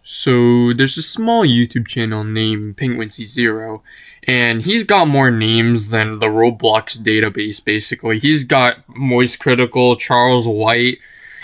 So there's a small YouTube channel named Penguincy0, and he's got more names than the Roblox database, basically. He's got MoistCritikal, Charles White.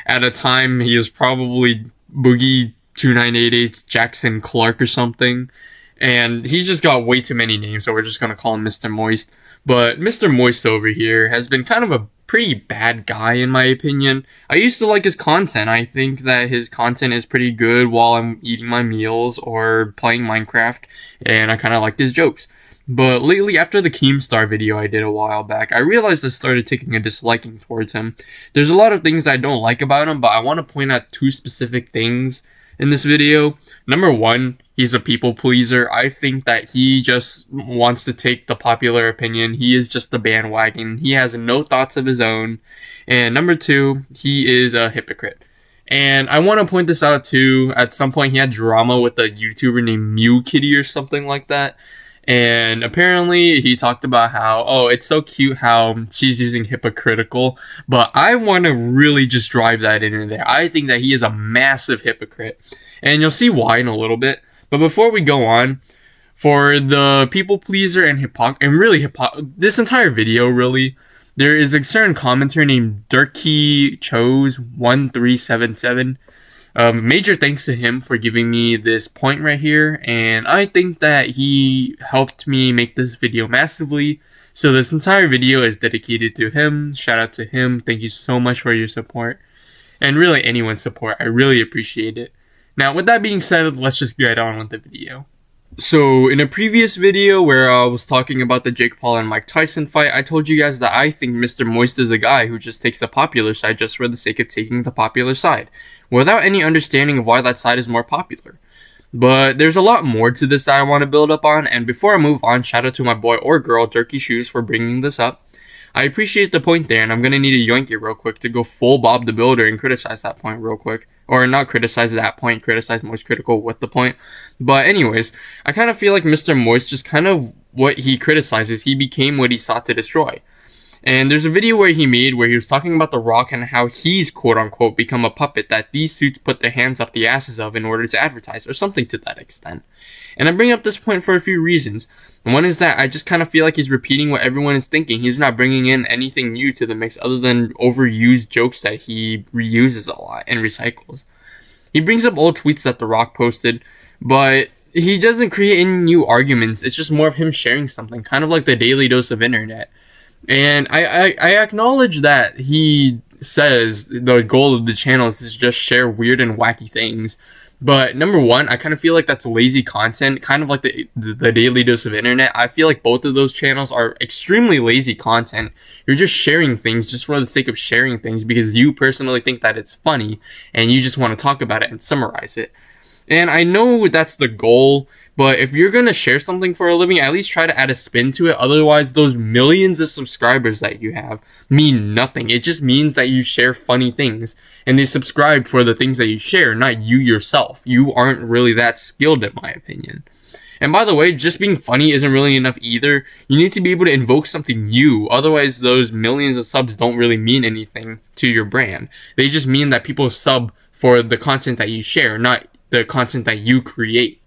At a time, he was probably Boogie2988, Jackson Clark or something. And he's just got way too many names, so we're just going to call him Mr. Moist. But Mr. Moist over here has been kind of a pretty bad guy in my opinion. I used to like his content. I think that his content is pretty good while I'm eating my meals or playing Minecraft, and I kind of liked his jokes. But lately, after the Keemstar video I did a while back, I realized I started taking a disliking towards him. There's a lot of things I don't like about him, but I want to point out two specific things in this video. Number one, he's a people pleaser. I think that he just wants to take the popular opinion. He is just a bandwagon. He has no thoughts of his own. And number two, he is a hypocrite. And I want to point this out too. At some point, he had drama with a YouTuber named MewKitty or something like that. And apparently he talked about how, oh, it's so cute how she's using hypocritical, but I want to really just drive that in there. I think that he is a massive hypocrite, and you'll see why in a little bit. But before we go on, for the people pleaser and this entire video really, there is a certain commenter named Durkee Chose 1377. Major thanks to him for giving me this point right here, and I think that he helped me make this video massively, so this entire video is dedicated to him. Shout out to him. Thank you so much for your support, and really anyone's support. I really appreciate it. Now, with that being said, let's just get on with the video. So, in a previous video where I was talking about the Jake Paul and Mike Tyson fight, I told you guys that I think Mr. Moist is a guy who just takes the popular side just for the sake of taking the popular side, without any understanding of why that side is more popular. But there's a lot more to this that I want to build up on, and before I move on, shout out to my boy or girl, Durkee Shoes, for bringing this up. I appreciate the point there, and I'm going to need to yoink it real quick to go full Bob the Builder and criticize that point real quick. Or not criticize that point, criticize MoistCritikal with the point. But anyways, I kind of feel like Mr. Moist, just kind of what he criticizes, he became what he sought to destroy. And there's a video where he made where he was talking about The Rock and how he's quote-unquote become a puppet that these suits put their hands up the asses of in order to advertise, or something to that extent. And I bring up this point for a few reasons. One is that I just kind of feel like he's repeating what everyone is thinking. He's not bringing in anything new to the mix other than overused jokes that he reuses a lot and recycles. He brings up old tweets that The Rock posted, but he doesn't create any new arguments. It's just more of him sharing something, kind of like the daily dose of internet. And I acknowledge that he says the goal of the channel is to just share weird and wacky things. But number one, I kind of feel like that's lazy content, kind of like the daily dose of internet. I feel like both of those channels are extremely lazy content. You're just sharing things just for the sake of sharing things because you personally think that it's funny and you just want to talk about it and summarize it. And I know that's the goal, but if you're going to share something for a living, at least try to add a spin to it. Otherwise, those millions of subscribers that you have mean nothing. It just means that you share funny things, and they subscribe for the things that you share, not you yourself. You aren't really that skilled, in my opinion. And by the way, just being funny isn't really enough either. You need to be able to invoke something new. Otherwise, those millions of subs don't really mean anything to your brand. They just mean that people sub for the content that you share, not the content that you create.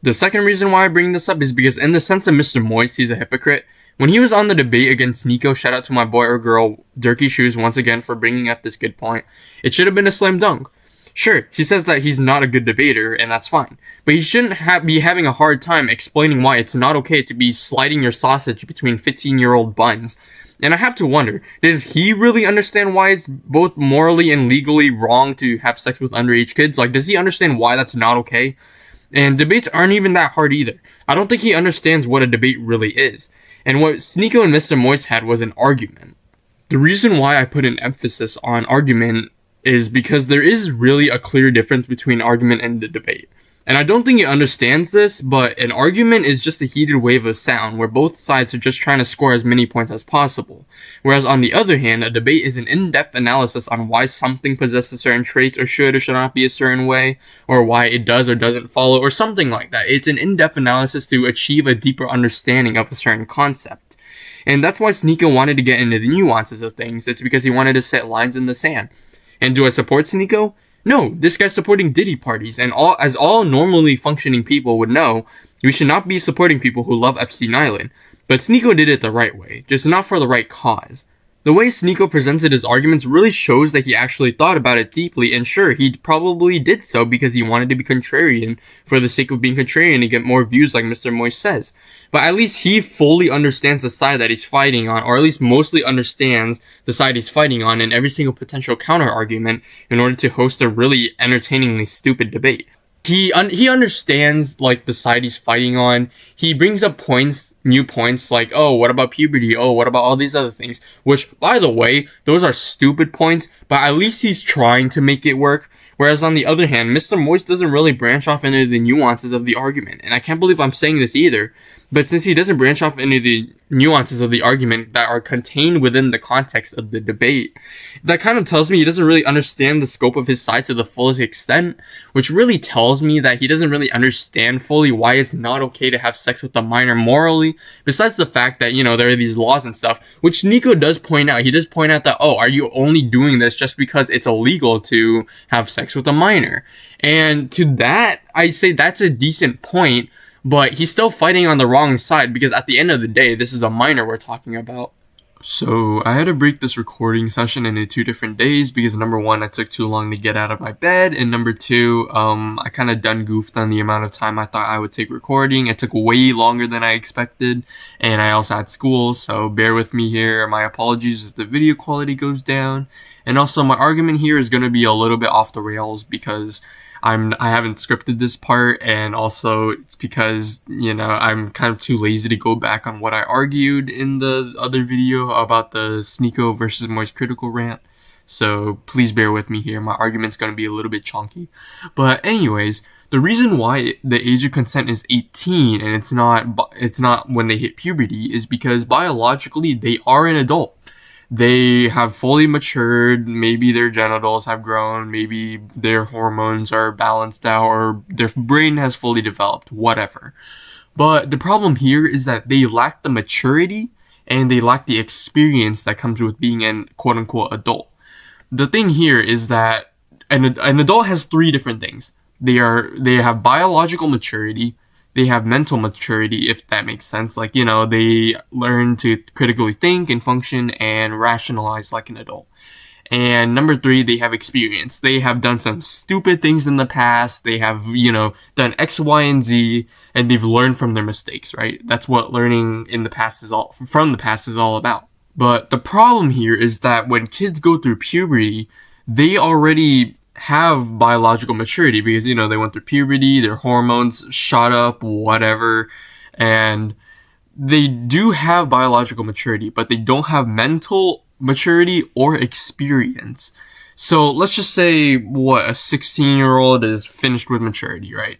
The second reason why I bring this up is because in the sense of Mr. Moist, he's a hypocrite. When he was on the debate against Nico, shout out to my boy or girl, Durkee Shoes, once again for bringing up this good point. It should have been a slam dunk. Sure, he says that he's not a good debater, and that's fine. But he shouldn't be having a hard time explaining why it's not okay to be sliding your sausage between 15-year-old buns. And I have to wonder, does he really understand why it's both morally and legally wrong to have sex with underage kids? Like, does he understand why that's not okay? And debates aren't even that hard either. I don't think he understands what a debate really is. And what Sneeko and Mr. Moist had was an argument. The reason why I put an emphasis on argument is because there is really a clear difference between argument and the debate. And I don't think he understands this, but an argument is just a heated wave of sound where both sides are just trying to score as many points as possible. Whereas on the other hand, a debate is an in-depth analysis on why something possesses certain traits or should not be a certain way, or why it does or doesn't follow, or something like that. It's an in-depth analysis to achieve a deeper understanding of a certain concept. And that's why Sneeko wanted to get into the nuances of things. It's because he wanted to set lines in the sand. And do I support Sneeko? No, this guy's supporting Diddy parties, and all normally functioning people would know, we should not be supporting people who love Epstein Island. But Sneako did it the right way, just not for the right cause. The way Sneako presented his arguments really shows that he actually thought about it deeply, and sure, he probably did so because he wanted to be contrarian for the sake of being contrarian and get more views like Mr. Moist says. But at least he fully understands the side that he's fighting on, or at least mostly understands the side he's fighting on in every single potential counter-argument in order to host a really entertainingly stupid debate. He understands, like, the side he's fighting on. He brings up new points, like, oh, what about puberty? Oh, what about all these other things? Which, by the way, those are stupid points, but at least he's trying to make it work. Whereas on the other hand, Mr. Moist doesn't really branch off into the nuances of the argument. And I can't believe I'm saying this either. But since he doesn't branch off into the nuances of the argument that are contained within the context of the debate, that kind of tells me he doesn't really understand the scope of his side to the fullest extent, which really tells me that he doesn't really understand fully why it's not okay to have sex with a minor morally, besides the fact that, you know, there are these laws and stuff, which Sneako does point out. He does point out that, oh, are you only doing this just because it's illegal to have sex with a minor? And to that, I say that's a decent point, but he's still fighting on the wrong side because at the end of the day, this is a minor we're talking about. So I had to break this recording session into 2 different days because number 1, I took too long to get out of my bed, and number 2, I kind of done goofed on the amount of time I thought I would take recording. It took way longer than I expected, and I also had school, so bear with me here. My apologies if the video quality goes down, and also my argument here is going to be a little bit off the rails because I haven't scripted this part, and also it's because, you know, I'm kind of too lazy to go back on what I argued in the other video about the Sneako versus MoistCritikal rant. So please bear with me here. My argument's going to be a little bit chunky. But anyways, the reason why the age of consent is 18 and it's not when they hit puberty is because biologically they are an adult. They have fully matured, maybe their genitals have grown, maybe their hormones are balanced out, or their brain has fully developed, whatever. But the problem here is that they lack the maturity and they lack the experience that comes with being an quote-unquote adult. The thing here is that an adult has 3 different things. They have biological maturity, they have mental maturity, if that makes sense. Like, you know, they learn to critically think and function and rationalize like an adult. And number 3, they have experience. They have done some stupid things in the past. They have, you know, done X, Y, and Z, and they've learned from their mistakes, right? That's what learning from the past is all about. But the problem here is that when kids go through puberty, they already have biological maturity because, you know, they went through puberty, their hormones shot up, whatever, and they do have biological maturity, but they don't have mental maturity or experience. So let's just say a 16-year-old is finished with maturity, right?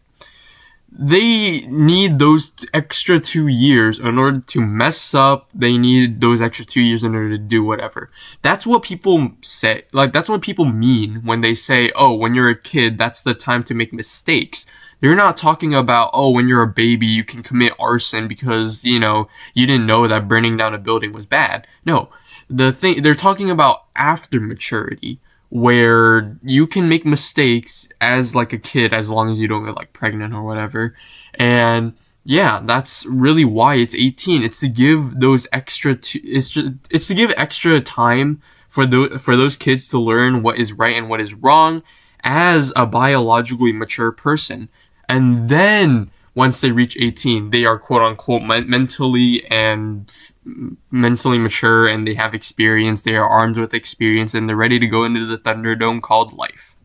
They need those extra 2 years in order to mess up. They need those extra 2 years in order to do whatever. That's what people say. Like, that's what people mean when they say, oh, when you're a kid, that's the time to make mistakes. They're not talking about, oh, when you're a baby, you can commit arson because, you know, you didn't know that burning down a building was bad. No, they're talking about after maturity, where you can make mistakes as like a kid as long as you don't get like pregnant or whatever. And yeah, that's really why it's 18. It's to give those it's to give extra time for those kids to learn what is right and what is wrong as a biologically mature person. And then once they reach 18, they are quote unquote mentally mature, and they have experience. They are armed with experience, and they're ready to go into the Thunderdome called life.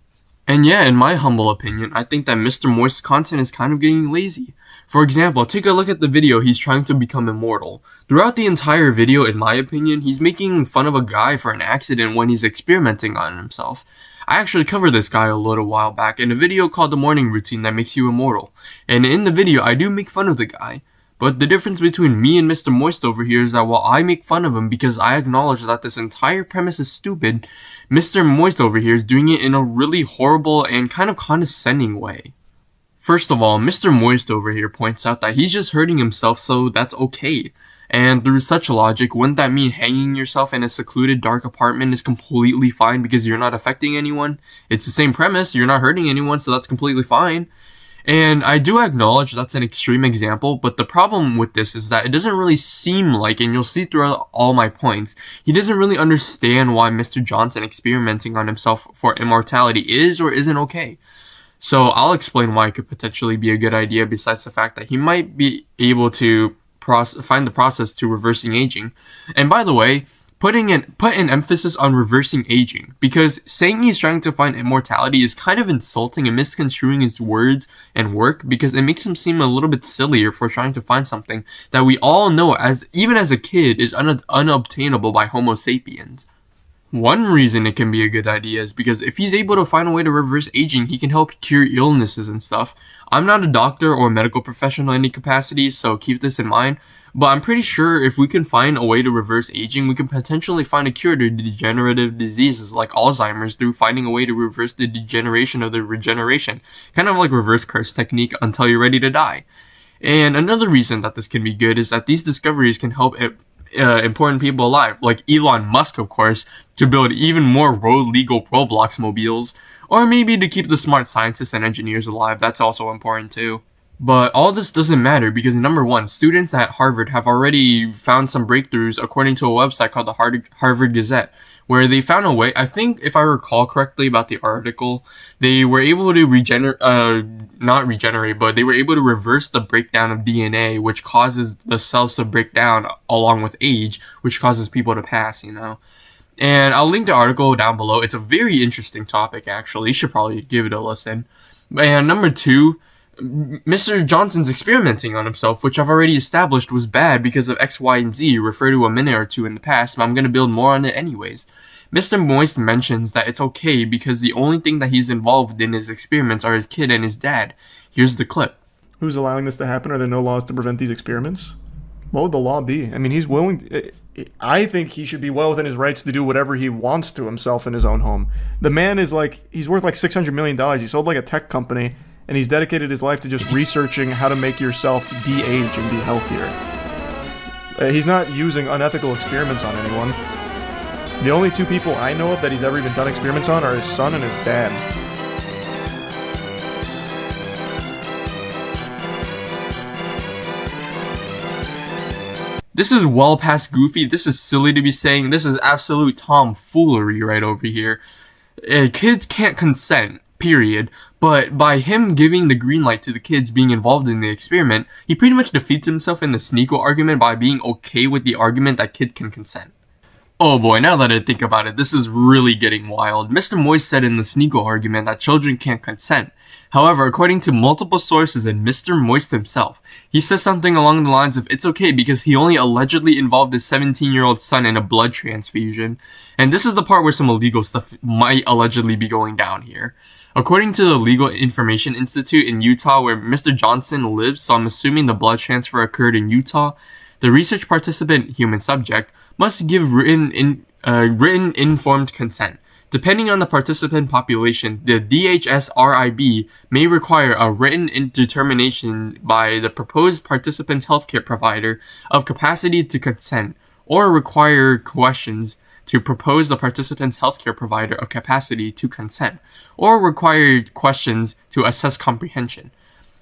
And yeah, in my humble opinion, I think that Mr. Moist's content is kind of getting lazy. For example, take a look at the video he's trying to become immortal. Throughout the entire video, in my opinion, he's making fun of a guy for an accident when he's experimenting on himself. I actually covered this guy a little while back in a video called The Morning Routine That Makes You Immortal. And in the video, I do make fun of the guy. But the difference between me and Mr. Moist over here is that while I make fun of him because I acknowledge that this entire premise is stupid, Mr. Moist over here is doing it in a really horrible and kind of condescending way. First of all, Mr. Moist over here points out that he's just hurting himself, so that's okay. And through such logic, wouldn't that mean hanging yourself in a secluded, dark apartment is completely fine because you're not affecting anyone? It's the same premise, you're not hurting anyone, so that's completely fine. And I do acknowledge that's an extreme example, but the problem with this is that it doesn't really seem like, and you'll see throughout all my points, he doesn't really understand why Mr. Johnson experimenting on himself for immortality is or isn't okay. So I'll explain why it could potentially be a good idea, besides the fact that he might be able to find the process to reversing aging. And by the way, put an emphasis on reversing aging, because saying he's trying to find immortality is kind of insulting and misconstruing his words and work, because it makes him seem a little bit sillier for trying to find something that we all know, even as a kid, is unobtainable by Homo sapiens. One reason it can be a good idea is because if he's able to find a way to reverse aging, he can help cure illnesses and stuff. I'm not a doctor or a medical professional in any capacity, so keep this in mind, but I'm pretty sure if we can find a way to reverse aging, we can potentially find a cure to degenerative diseases like Alzheimer's through finding a way to reverse the degeneration of the regeneration, kind of like reverse curse technique until you're ready to die. And another reason that this can be good is that these discoveries can help important people alive, like Elon Musk, of course, to build even more legal Roblox mobiles, or maybe to keep the smart scientists and engineers alive. That's also important too. But all this doesn't matter because, number one, students at Harvard have already found some breakthroughs according to a website called the Harvard Gazette, where they found a way, I think if I recall correctly about the article, they were able to not regenerate, but they were able to reverse the breakdown of DNA, which causes the cells to break down along with age, which causes people to pass, And I'll link the article down below. It's a very interesting topic, actually. You should probably give it a listen. And number two, Mr. Johnson's experimenting on himself, which I've already established was bad because of X, Y, and Z, referred to a minute or two in the past, but I'm going to build more on it anyways. Mr. Moist mentions that it's okay because the only thing that he's involved in his experiments are his kid and his dad. Here's the clip. Who's allowing this to happen? Are there no laws to prevent these experiments? What would the law be? I mean, he's willing... I think he should be well within his rights to do whatever he wants to himself in his own home. The man is he's worth like $600 million. He sold like a tech company, and he's dedicated his life to just researching how to make yourself de-age and be healthier. He's not using unethical experiments on anyone. The only two people I know of that he's ever even done experiments on are his son and his dad. This is well past goofy. This is silly to be saying. This is absolute tomfoolery right over here. Kids can't consent, period. But by him giving the green light to the kids being involved in the experiment, he pretty much defeats himself in the Sneeko argument by being okay with the argument that kids can consent. Oh boy, now that I think about it, this is really getting wild. Mr. Moist said in the Sneeko argument that children can't consent. However, according to multiple sources and Mr. Moist himself, he says something along the lines of it's okay because he only allegedly involved his 17-year-old son in a blood transfusion. And this is the part where some illegal stuff might allegedly be going down here. According to the Legal Information Institute in Utah, where Mr. Johnson lives, so I'm assuming the blood transfer occurred in Utah, the research participant, human subject, must give written informed consent. Depending on the participant population, the DHSRIB may require a written determination by the proposed participant's healthcare provider of capacity to consent, or require questions to propose the participant's healthcare provider of capacity to consent, or require questions to assess comprehension.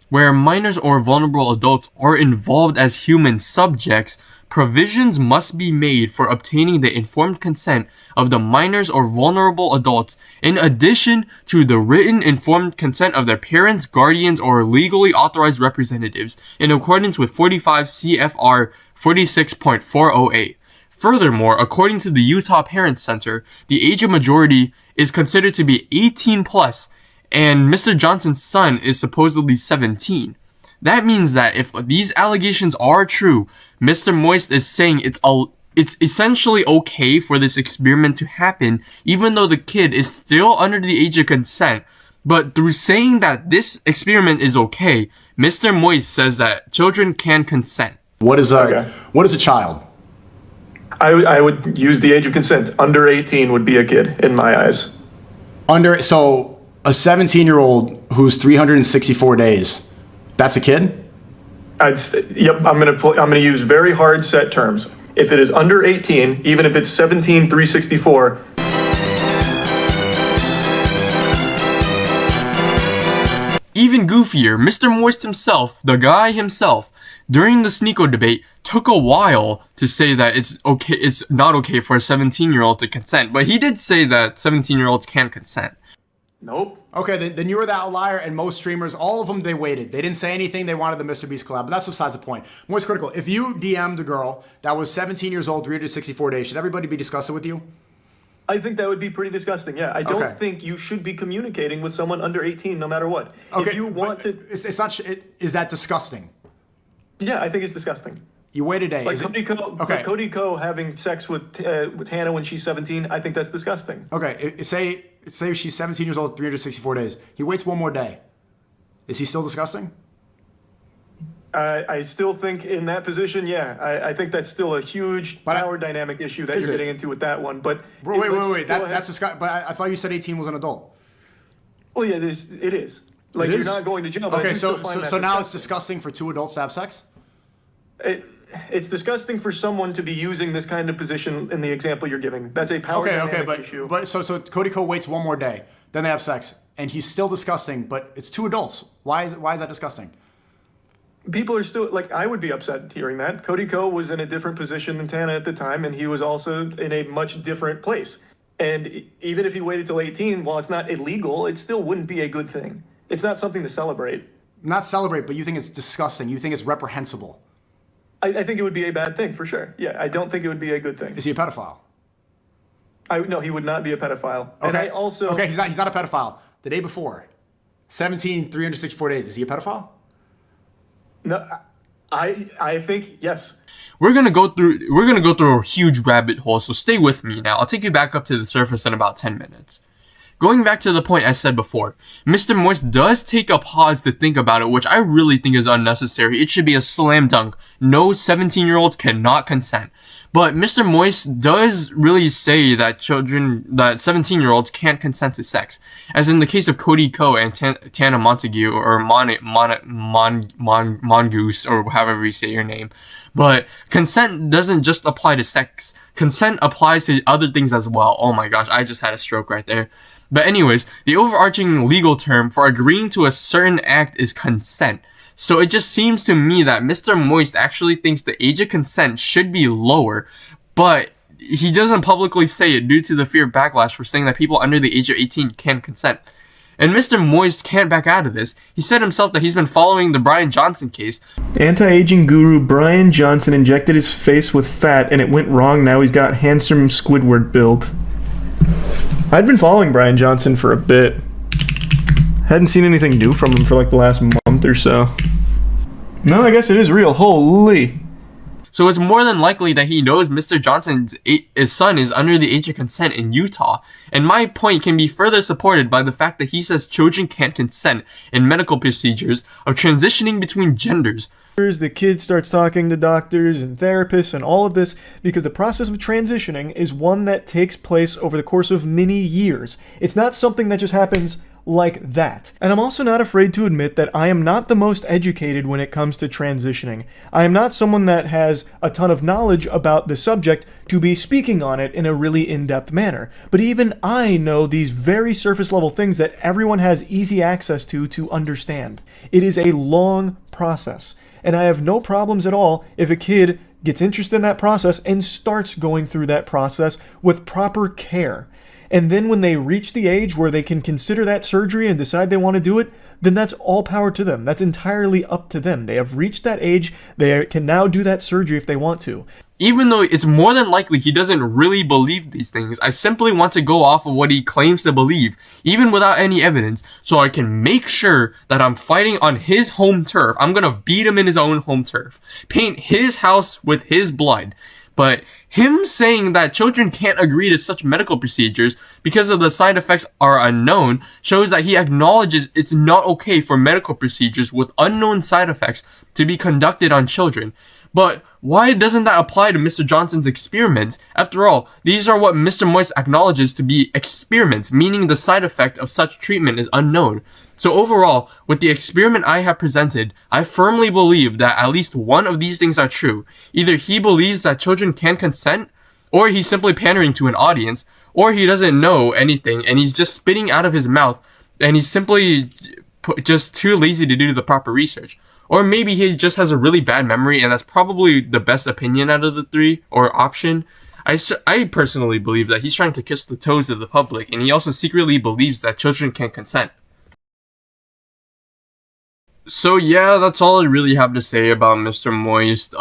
Where minors or vulnerable adults are involved as human subjects, provisions must be made for obtaining the informed consent of the minors or vulnerable adults, in addition to the written informed consent of their parents, guardians, or legally authorized representatives, in accordance with 45 CFR 46.408. Furthermore, according to the Utah Parents Center, the age of majority is considered to be 18 plus, and Mr. Johnson's son is supposedly 17. That means that if these allegations are true, Mr. Moist is saying it's essentially okay for this experiment to happen, even though the kid is still under the age of consent. But through saying that this experiment is okay, Mr. Moist says that children can consent. What is a child? I would use the age of consent. Under 18 would be a kid in my eyes. So a 17-year-old who's 364 days, that's a kid? Yep, I'm gonna use very hard set terms. If it is under 18, even if it's 17,364. Even goofier, Mr. Moist himself, the guy himself, during the Sneeko debate, took a while to say that it's not okay for a 17-year-old to consent, but he did say that 17-year-olds can consent. Nope. Okay, then you were the outlier, and most streamers, all of them, they waited. They didn't say anything. They wanted the Mr. Beast collab, but that's besides the point. Moist Critical, if you DM'd a girl that was 17 years old, 364 days, should everybody be discussing with you? I think that would be pretty disgusting. Yeah, I don't think you should be communicating with someone under 18, no matter what. Okay, if you want to, it's not. Is that disgusting? Yeah, I think it's disgusting. You wait a day. Like Cody Ko having sex with Hannah when she's 17, I think that's disgusting. Okay, say she's 17 years old, 364 days. He waits one more day. Is he still disgusting? I still think in that position, yeah. I think that's still a huge power dynamic issue that you're getting into with that one. But wait. That's disgusting. But I thought you said 18 was an adult. Well, yeah, it is. Like, you're not going to jail. But okay, so now it's disgusting for two adults to have sex? It's disgusting for someone to be using this kind of position in the example you're giving. That's a power dynamic issue. But so Cody Ko waits one more day, then they have sex, and he's still disgusting. But it's two adults. Why is that disgusting? People are still, like, I would be upset hearing that. Cody Ko was in a different position than Tana at the time, and he was also in a much different place. And even if he waited till 18, while it's not illegal, it still wouldn't be a good thing. It's not something to celebrate. Not celebrate, but you think it's disgusting. You think it's reprehensible. I think it would be a bad thing, for sure. Yeah, I don't think it would be a good thing. Is he a pedophile? No, he would not be a pedophile. Okay. And I also... Okay, he's not a pedophile. The day before, 364 days. Is he a pedophile? No, I think yes. We're gonna go through a huge rabbit hole, so stay with me now. I'll take you back up to the surface in about 10 minutes. Going back to the point I said before, Mr. Moist does take a pause to think about it, which I really think is unnecessary. It should be a slam dunk. No 17-year-olds cannot consent. But Mr. Moist does really say that 17-year-olds can't consent to sex. As in the case of Cody Ko and Tana Montague, or Mongoose, or however you say your name. But consent doesn't just apply to sex. Consent applies to other things as well. Oh my gosh, I just had a stroke right there. But anyways, the overarching legal term for agreeing to a certain act is consent. So it just seems to me that Mr. Moist actually thinks the age of consent should be lower, but he doesn't publicly say it due to the fear of backlash for saying that people under the age of 18 can consent. And Mr. Moist can't back out of this. He said himself that he's been following the Brian Johnson case. Anti-aging guru Brian Johnson injected his face with fat and it went wrong. Now he's got handsome Squidward build. I'd been following Brian Johnson for a bit. Hadn't seen anything new from him for like the last month or so. No, I guess it is real. Holy. So it's more than likely that he knows Mr. Johnson's son is under the age of consent in Utah. And my point can be further supported by the fact that he says children can't consent in medical procedures of transitioning between genders. The kid starts talking to doctors and therapists and all of this because the process of transitioning is one that takes place over the course of many years. It's not something that just happens like that. And I'm also not afraid to admit that I am not the most educated when it comes to transitioning. I am not someone that has a ton of knowledge about the subject to be speaking on it in a really in-depth manner. But even I know these very surface level things that everyone has easy access to understand. It is a long process. And I have no problems at all if a kid gets interested in that process and starts going through that process with proper care. And then when they reach the age where they can consider that surgery and decide they want to do it, then that's all power to them. That's entirely up to them. They have reached that age. They can now do that surgery if they want to. Even though it's more than likely he doesn't really believe these things, I simply want to go off of what he claims to believe, even without any evidence, so I can make sure that I'm fighting on his home turf. I'm gonna beat him in his own home turf. Paint his house with his blood. But him saying that children can't agree to such medical procedures because of the side effects are unknown shows that he acknowledges it's not okay for medical procedures with unknown side effects to be conducted on children. But why doesn't that apply to Mr. Johnson's experiments? After all, these are what Mr. Moist acknowledges to be experiments, meaning the side effect of such treatment is unknown. So overall, with the experiment I have presented, I firmly believe that at least one of these things are true. Either he believes that children can consent, or he's simply pandering to an audience, or he doesn't know anything and he's just spitting out of his mouth and he's simply just too lazy to do the proper research. Or maybe he just has a really bad memory and that's probably the best opinion out of the three, or option. I personally believe that he's trying to kiss the toes of the public, and he also secretly believes that children can consent. So yeah, that's all I really have to say about Mr. Moist.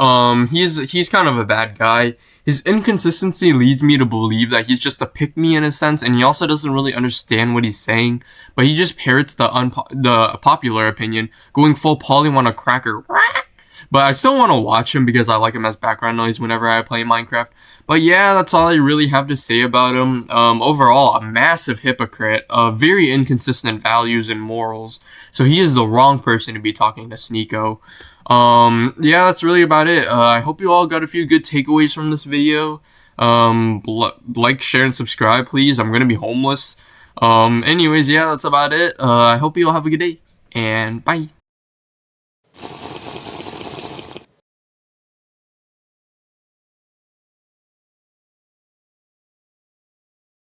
He's kind of a bad guy. His inconsistency leads me to believe that he's just a pick-me in a sense, and he also doesn't really understand what he's saying, but he just parrots the popular opinion, going full Polly on a cracker. But I still want to watch him because I like him as background noise whenever I play Minecraft. But yeah, that's all I really have to say about him. Overall, a massive hypocrite, very inconsistent values and morals. So he is the wrong person to be talking to Sneeko. Yeah, that's really about it. I hope you all got a few good takeaways from this video. Like, share, and subscribe, please. I'm gonna be homeless. Anyways, yeah, that's about it. I hope you all have a good day, and bye.